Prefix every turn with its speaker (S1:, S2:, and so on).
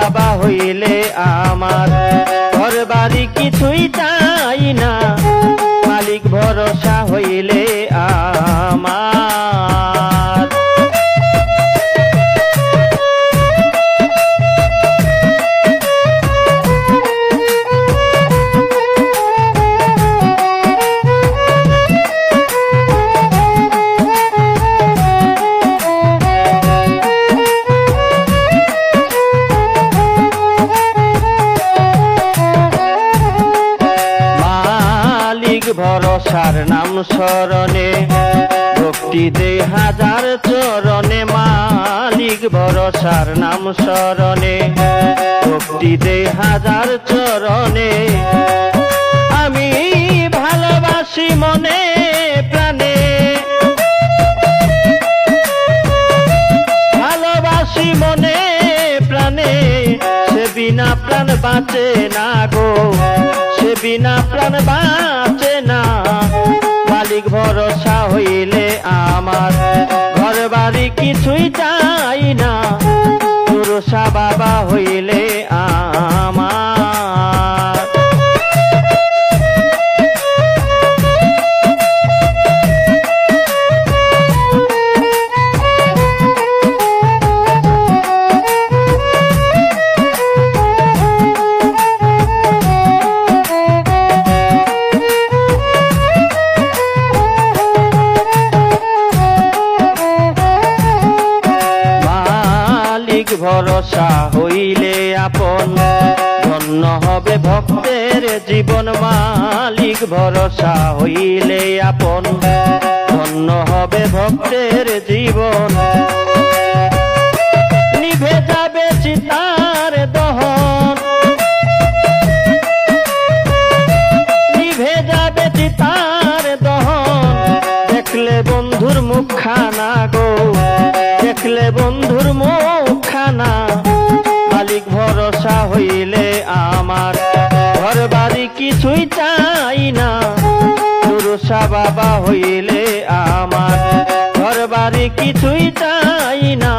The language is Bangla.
S1: বাবা হইলে আমার, ঘর বাড়ি কিছুই চাই না, মালিক ভরসা হইলে আমার। ভরসার নাম স্মরণে ভক্তি দে হাজার চরণে, মালিক ভরসার নাম স্মরণে ভক্তি দে হাজার চরণে। আমি ভালোবাসি মনে প্রাণে, ভালোবাসি মনে প্রাণে, সে বিনা প্রাণ বাঁচে না গো, সে বিনা প্রাণ বাঁচে না। মালিক ভরসা হইলে আমার, ঘর বাড়ি কিছুই চাই না, ভরসা বাবা হইলে আমার। ভরসা হইলে আপন, ধন্য হবে ভক্তের জীবন। মালিক ভরসা হইলে আপন, ধন্য হবে ভক্তের জীবন। নিভে যাবে চিতার দহন, নিভে যাবে চিতার দহন, দেখলে বন্ধুর মুখখানা গো, দেখলে বন্ধুর মুখখানা। মালিক ভরসা হইলে আমার, ঘর বাড়ি কিছুই চাই না, ভরসা বাবা হইলে আমার, ঘর বাড়ি কিছুই চাই না।